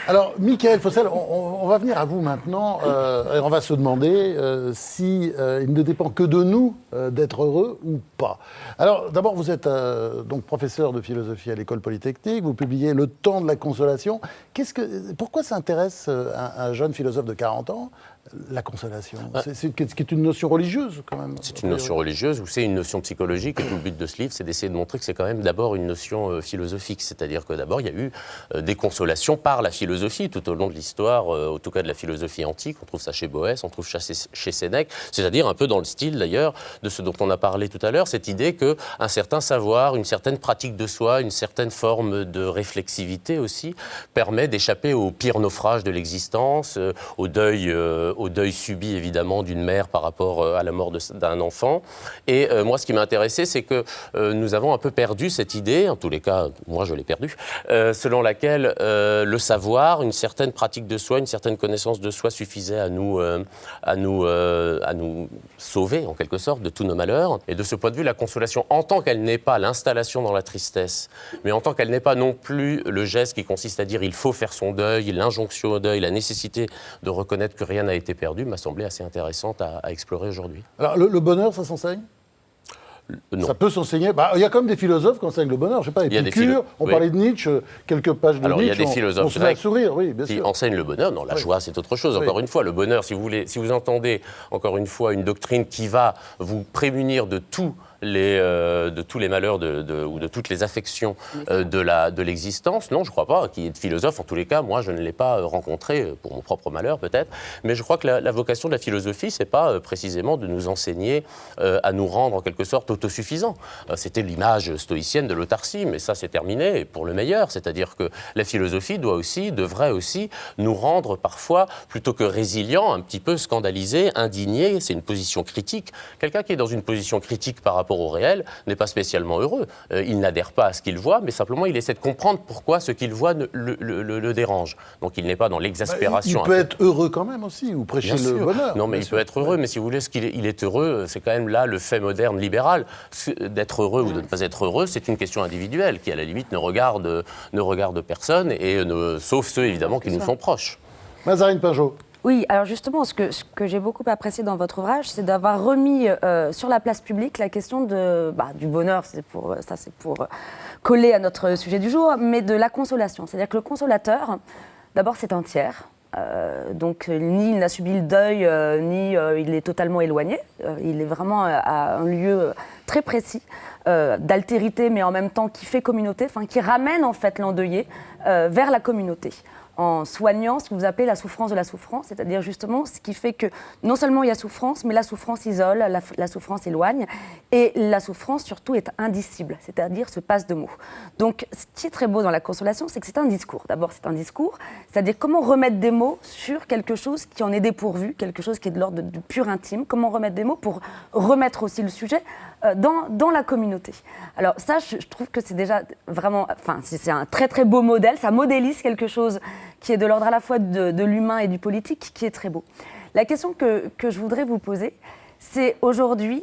Alors, Mickaël Fossel, on va venir à vous maintenant, et on va se demander si il ne dépend que de nous d'être heureux ou pas. Alors, d'abord, vous êtes donc professeur de philosophie à l'École Polytechnique, vous publiez Le temps de la consolation. Pourquoi ça intéresse un jeune philosophe de 40 ans, la consolation? C'est une notion religieuse, quand même. C'est une notion religieuse ou c'est une notion psychologique, et tout le but de ce livre, c'est d'essayer de montrer que c'est quand même d'abord une notion philosophique, c'est-à-dire que d'abord, il y a eu des consolations par la philosophie tout au long de l'histoire, en tout cas de la philosophie antique. On trouve ça chez Boès, on trouve ça chez Sénèque, c'est-à-dire un peu dans le style d'ailleurs de ce dont on a parlé tout à l'heure, cette idée qu'un certain savoir, une certaine pratique de soi, une certaine forme de réflexivité aussi, permet d'échapper au pire naufrage de l'existence, au deuil subi évidemment d'une mère par rapport à la mort d'un enfant. Et moi, ce qui m'a intéressé, c'est que nous avons un peu perdu cette idée, en tous les cas, moi je l'ai perdue, selon laquelle le savoir, une certaine pratique de soi, une certaine connaissance de soi suffisait à nous sauver, en quelque sorte, de tous nos malheurs. Et de ce point de vue, la consolation, en tant qu'elle n'est pas l'installation dans la tristesse, mais en tant qu'elle n'est pas non plus le geste qui consiste à dire il faut faire son deuil, l'injonction au deuil, la nécessité de reconnaître que rien n'a été perdu, m'a semblé assez intéressante à explorer aujourd'hui. Alors, le bonheur, ça s'enseigne ? Non. Ça peut s'enseigner. Il y a quand même des philosophes qui enseignent le bonheur. Je ne sais pas, Épicure, on parlait de Nietzsche, quelques pages de Alors, Nietzsche. Il y a des philosophes on se met à sourire, oui, bien qui sûr. enseignent le bonheur. Non, la joie, c'est autre chose. Encore une fois, le bonheur, si vous entendez, encore une fois, une doctrine qui va vous prémunir de tous les malheurs ou de toutes les affections de l'existence. Non, je ne crois pas qu'il y ait de philosophe. En tous les cas, moi, je ne l'ai pas rencontré, pour mon propre malheur peut-être. Mais je crois que la vocation de la philosophie, ce n'est pas précisément de nous enseigner à nous rendre en quelque sorte autosuffisants. C'était l'image stoïcienne de l'autarcie, mais ça, c'est terminé, et pour le meilleur. C'est-à-dire que la philosophie devrait aussi nous rendre parfois, plutôt que résilients, un petit peu scandalisés, indignés. C'est une position critique. Quelqu'un qui est dans une position critique par rapport au réel n'est pas spécialement heureux. Il n'adhère pas à ce qu'il voit, mais simplement il essaie de comprendre pourquoi ce qu'il voit le dérange. Donc il n'est pas dans l'exaspération. Il peut être heureux quand même aussi, ou prêcher le bonheur. Non, mais il peut être heureux, mais si vous voulez, il est heureux, c'est quand même là le fait moderne libéral. D'être heureux ou de ne pas être heureux, c'est une question individuelle qui, à la limite, ne regarde personne, sauf ceux, évidemment, qui nous sont proches. Mazarine Pinjot. Oui, alors justement, ce que j'ai beaucoup apprécié dans votre ouvrage, c'est d'avoir remis sur la place publique la question du bonheur, c'est pour coller à notre sujet du jour, mais de la consolation. C'est-à-dire que le consolateur, d'abord, c'est un tiers. Donc, ni il n'a subi le deuil, ni il est totalement éloigné. Il est vraiment à un lieu très précis d'altérité, mais en même temps qui fait communauté, qui ramène en fait l'endeuillé vers la communauté, en soignant ce que vous appelez la souffrance de la souffrance, c'est-à-dire justement ce qui fait que non seulement il y a souffrance, mais la souffrance isole, la souffrance éloigne, et la souffrance surtout est indicible, c'est-à-dire se passe de mots. Donc ce qui est très beau dans la consolation, c'est que c'est un discours. D'abord c'est un discours, c'est-à-dire comment remettre des mots sur quelque chose qui en est dépourvu, quelque chose qui est de l'ordre du pur intime, comment remettre des mots pour remettre aussi le sujet dans la communauté. Alors ça, je trouve que c'est déjà vraiment, c'est un très très beau modèle, ça modélise quelque chose qui est de l'ordre à la fois de l'humain et du politique, qui est très beau. La question que je voudrais vous poser, c'est aujourd'hui,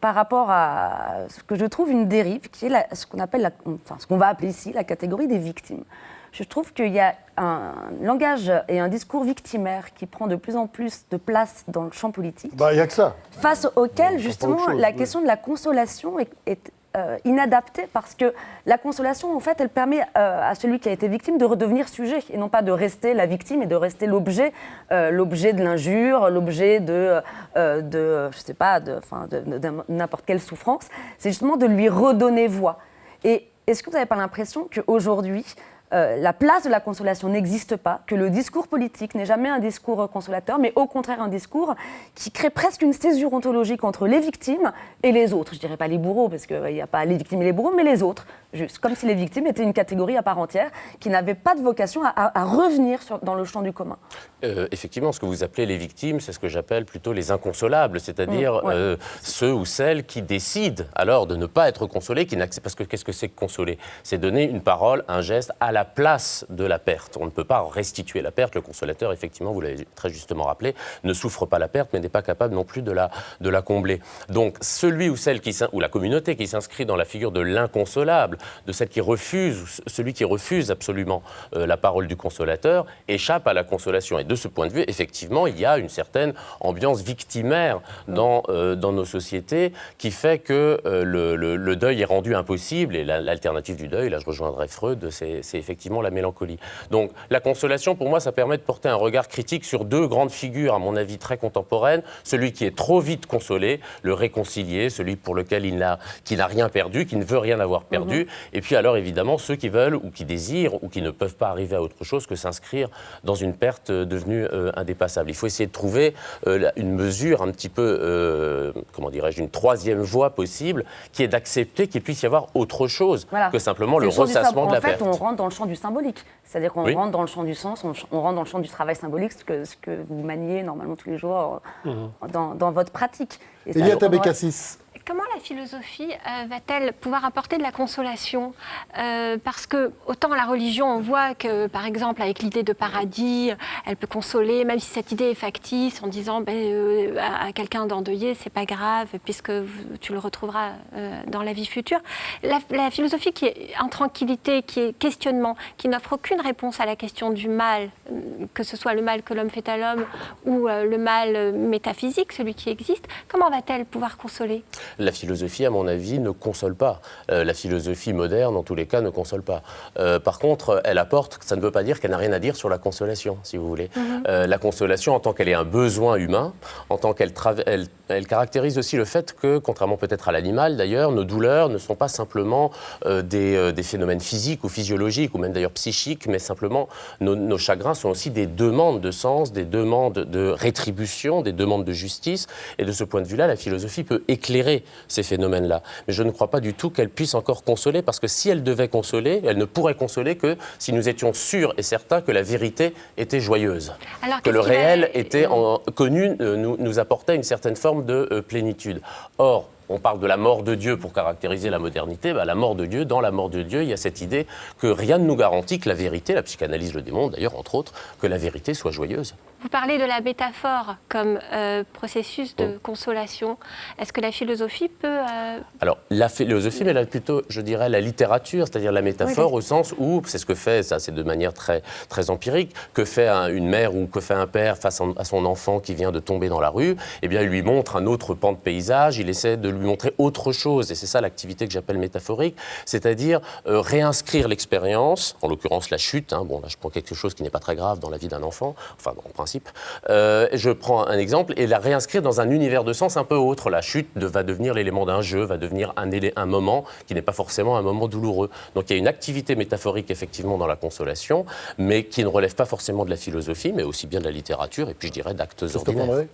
par rapport à ce que je trouve une dérive, qui est ce qu'on va appeler ici la catégorie des victimes. Je trouve qu'il y a un langage et un discours victimaire qui prend de plus en plus de place dans le champ politique. Il n'y a que ça. Face auquel, justement, la question de la consolation est inadaptée, parce que la consolation, en fait, elle permet à celui qui a été victime de redevenir sujet, et non pas de rester la victime et de rester l'objet de l'injure, l'objet de n'importe quelle souffrance. C'est justement de lui redonner voix. Et est-ce que vous n'avez pas l'impression qu'aujourd'hui, la place de la consolation n'existe pas, que le discours politique n'est jamais un discours consolateur, mais au contraire un discours qui crée presque une césure ontologique entre les victimes et les autres. Je ne dirais pas les bourreaux, parce qu'il n'y a pas les victimes et les bourreaux, mais les autres, juste. Comme si les victimes étaient une catégorie à part entière, qui n'avait pas de vocation à revenir dans le champ du commun. Effectivement, ce que vous appelez les victimes, c'est ce que j'appelle plutôt les inconsolables, c'est-à-dire ceux ou celles qui décident alors de ne pas être consolés, parce que qu'est-ce que c'est que consoler ? C'est donner une parole, un geste à la la place de la perte. On ne peut pas restituer la perte. Le consolateur, effectivement, vous l'avez très justement rappelé, ne souffre pas la perte, mais n'est pas capable non plus de la combler. Donc, celui ou celle ou la communauté qui s'inscrit dans la figure de l'inconsolable, de celle qui refuse, celui qui refuse absolument la parole du consolateur, échappe à la consolation. Et de ce point de vue, effectivement, il y a une certaine ambiance victimaire dans nos sociétés qui fait que le deuil est rendu impossible. Et l'alternative du deuil, là je rejoindrai Freud, c'est effectivement la mélancolie. Donc la consolation, pour moi, ça permet de porter un regard critique sur deux grandes figures, à mon avis, très contemporaines. Celui qui est trop vite consolé, le réconcilié, celui pour lequel qui n'a rien perdu, qui ne veut rien avoir perdu. Et puis alors, évidemment, ceux qui veulent ou qui désirent ou qui ne peuvent pas arriver à autre chose que s'inscrire dans une perte devenue indépassable. Il faut essayer de trouver une mesure un petit peu, comment dirais-je, une troisième voie possible, qui est d'accepter qu'il puisse y avoir autre chose que simplement le ressassement de la perte. En fait, on rentre dans le champ du symbolique. C'est-à-dire qu'on rentre dans le champ du sens, on rentre dans le champ du travail symbolique, ce que vous maniez normalement tous les jours dans votre pratique. Eliette Abécassis. Comment la philosophie va-t-elle pouvoir apporter de la consolation parce que, autant la religion, on voit que, par exemple, avec l'idée de paradis, elle peut consoler, même si cette idée est factice, en disant à quelqu'un d'endeuillé, c'est pas grave, puisque tu le retrouveras dans la vie future. La philosophie qui est en tranquillité, qui est questionnement, qui n'offre aucune réponse à la question du mal, que ce soit le mal que l'homme fait à l'homme ou le mal métaphysique, celui qui existe, comment va-t-elle pouvoir consoler ? La philosophie, à mon avis, ne console pas. La philosophie moderne, en tous les cas, ne console pas. Par contre, elle apporte, ça ne veut pas dire qu'elle n'a rien à dire sur la consolation, si vous voulez. La consolation, en tant qu'elle est un besoin humain, en tant qu'elle elle caractérise aussi le fait que, contrairement peut-être à l'animal d'ailleurs, nos douleurs ne sont pas simplement des phénomènes physiques ou physiologiques, ou même d'ailleurs psychiques, mais simplement nos chagrins sont aussi des demandes de sens, des demandes de rétribution, des demandes de justice. Et de ce point de vue-là, la philosophie peut éclairer ces phénomènes-là. Mais je ne crois pas du tout qu'elle puisse encore consoler, parce que si elle devait consoler, elle ne pourrait consoler que si nous étions sûrs et certains que la vérité était joyeuse, que le réel était connu, nous apportait une certaine forme de plénitude. Or, on parle de la mort de Dieu pour caractériser la modernité. La mort de Dieu, dans la mort de Dieu, il y a cette idée que rien ne nous garantit que la vérité, la psychanalyse le démontre d'ailleurs, entre autres, que la vérité soit joyeuse. Vous parlez de la métaphore comme processus de consolation. Est-ce que la philosophie peut... Alors, la philosophie, mais là, plutôt, je dirais, la littérature, c'est-à-dire la métaphore, au sens où, c'est ce que fait, ça c'est de manière très, très empirique, que fait une mère ou que fait un père face à son enfant qui vient de tomber dans la rue, eh bien, il lui montre un autre pan de paysage, il essaie de lui montrer autre chose, et c'est ça l'activité que j'appelle métaphorique, c'est-à-dire réinscrire l'expérience, en l'occurrence la chute, là je prends quelque chose qui n'est pas très grave dans la vie d'un enfant, enfin en principe, je prends un exemple, et la réinscrire dans un univers de sens un peu autre. La chute va devenir l'élément d'un jeu, va devenir un moment qui n'est pas forcément un moment douloureux. Donc il y a une activité métaphorique effectivement dans la consolation, mais qui ne relève pas forcément de la philosophie, mais aussi bien de la littérature, et puis je dirais d'actes ordinaires.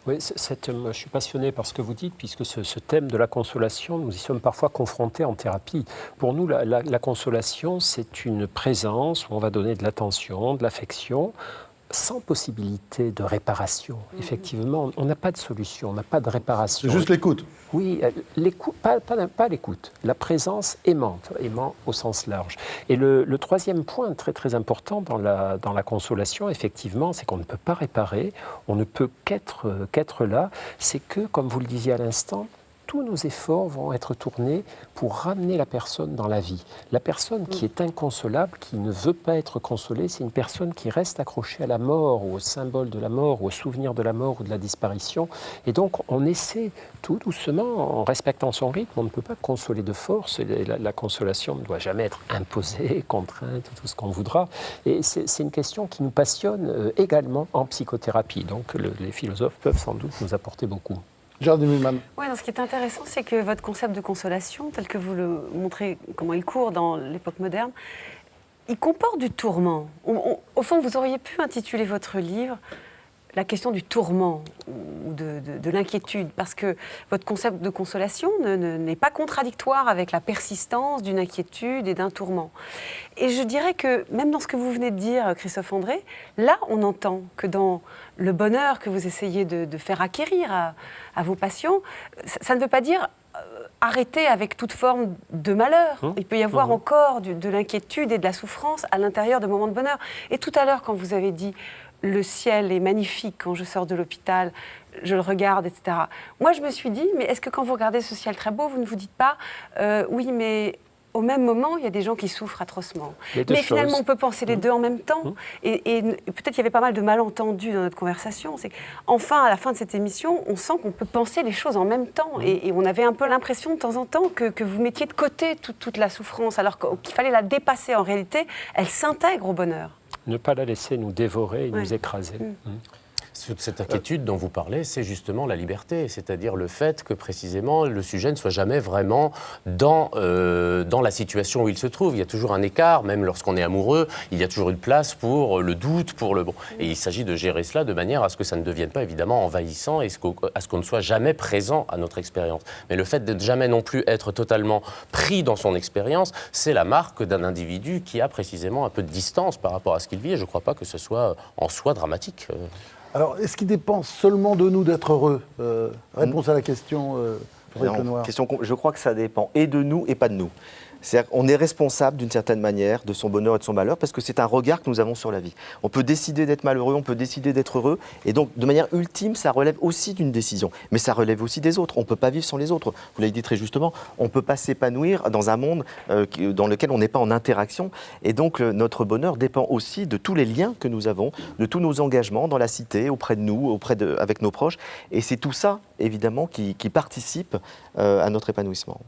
Oui, je suis passionné par ce que vous dites, puisque ce thème de la consolation, nous y sommes parfois confrontés en thérapie. Pour nous, la consolation, c'est une présence où on va donner de l'attention, de l'affection, sans possibilité de réparation. Effectivement, on n'a pas de solution, on n'a pas de réparation. C'est juste l'écoute. Oui, l'écoute, pas l'écoute, la présence aimante, aimant au sens large. Et le troisième point très très important dans la consolation, effectivement, c'est qu'on ne peut pas réparer, on ne peut qu'être là. C'est que, comme vous le disiez à l'instant, tous nos efforts vont être tournés pour ramener la personne dans la vie. La personne qui est inconsolable, qui ne veut pas être consolée, c'est une personne qui reste accrochée à la mort, ou au symbole de la mort, ou au souvenir de la mort ou de la disparition. Et donc, on essaie tout doucement, en respectant son rythme. On ne peut pas consoler de force. La consolation ne doit jamais être imposée, contrainte, tout ce qu'on voudra. Et c'est une question qui nous passionne également en psychothérapie. Donc, les philosophes peuvent sans doute nous apporter beaucoup. Géraldine Mühlmann. Oui, ce qui est intéressant, c'est que votre concept de consolation, tel que vous le montrez, comment il court dans l'époque moderne, il comporte du tourment. Au fond, vous auriez pu intituler votre livre la question du tourment ou de l'inquiétude, parce que votre concept de consolation n'est pas contradictoire avec la persistance d'une inquiétude et d'un tourment. Et je dirais que, même dans ce que vous venez de dire, Christophe André, là, on entend que dans le bonheur que vous essayez de faire acquérir à vos patients, ça ne veut pas dire arrêter avec toute forme de malheur. Il peut y avoir encore de l'inquiétude et de la souffrance à l'intérieur de moments de bonheur. Et tout à l'heure, quand vous avez dit « le ciel est magnifique quand je sors de l'hôpital », je le regarde, etc. Moi, je me suis dit, mais est-ce que quand vous regardez ce ciel très beau, vous ne vous dites pas oui, mais au même moment, il y a des gens qui souffrent atrocement. Mais finalement, on peut penser les deux en même temps. Et peut-être qu'il y avait pas mal de malentendus dans notre conversation. C'est qu'enfin, à la fin de cette émission, on sent qu'on peut penser les choses en même temps. Et on avait un peu l'impression de temps en temps que vous mettiez de côté toute la souffrance, alors qu'il fallait la dépasser. En réalité, elle s'intègre au bonheur. Ne pas la laisser nous dévorer et nous écraser. Cette inquiétude dont vous parlez, c'est justement la liberté, c'est-à-dire le fait que précisément le sujet ne soit jamais vraiment dans la situation où il se trouve. Il y a toujours un écart, même lorsqu'on est amoureux, il y a toujours une place pour le doute, pour le bon. Et il s'agit de gérer cela de manière à ce que ça ne devienne pas évidemment envahissant et à ce qu'on ne soit jamais présent à notre expérience. Mais le fait de ne jamais non plus être totalement pris dans son expérience, c'est la marque d'un individu qui a précisément un peu de distance par rapport à ce qu'il vit. Et je ne crois pas que ce soit en soi dramatique. Alors, est-ce qu'il dépend seulement de nous d'être heureux Réponse à la question, Frédéric Lenoir. Je crois que ça dépend et de nous et pas de nous. C'est-à-dire qu'on est responsable d'une certaine manière de son bonheur et de son malheur parce que c'est un regard que nous avons sur la vie. On peut décider d'être malheureux, on peut décider d'être heureux et donc de manière ultime, ça relève aussi d'une décision. Mais ça relève aussi des autres. On ne peut pas vivre sans les autres. Vous l'avez dit très justement, on ne peut pas s'épanouir dans un monde dans lequel on n'est pas en interaction. Et donc notre bonheur dépend aussi de tous les liens que nous avons, de tous nos engagements dans la cité, auprès de nous, avec nos proches. Et c'est tout ça, évidemment, qui participe à notre épanouissement.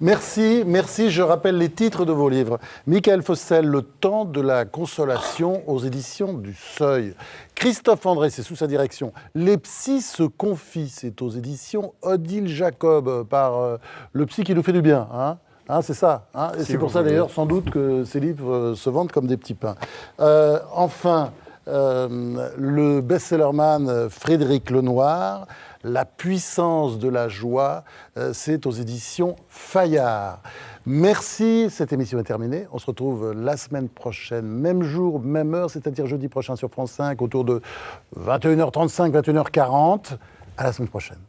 Merci. Je rappelle les titres de vos livres. Michael Fossel, Le temps de la consolation, aux éditions du Seuil. Christophe André, c'est sous sa direction. Les psys se confient, c'est aux éditions Odile Jacob, par le psy qui nous fait du bien. C'est ça. Et c'est pour ça d'ailleurs, sans doute, que ces livres se vendent comme des petits pains. Enfin, le best-sellerman Frédéric Lenoir, La puissance de la joie, c'est aux éditions Fayard. Merci, cette émission est terminée. On se retrouve la semaine prochaine, même jour, même heure, c'est-à-dire jeudi prochain sur France 5, autour de 21h35, 21h40. À la semaine prochaine.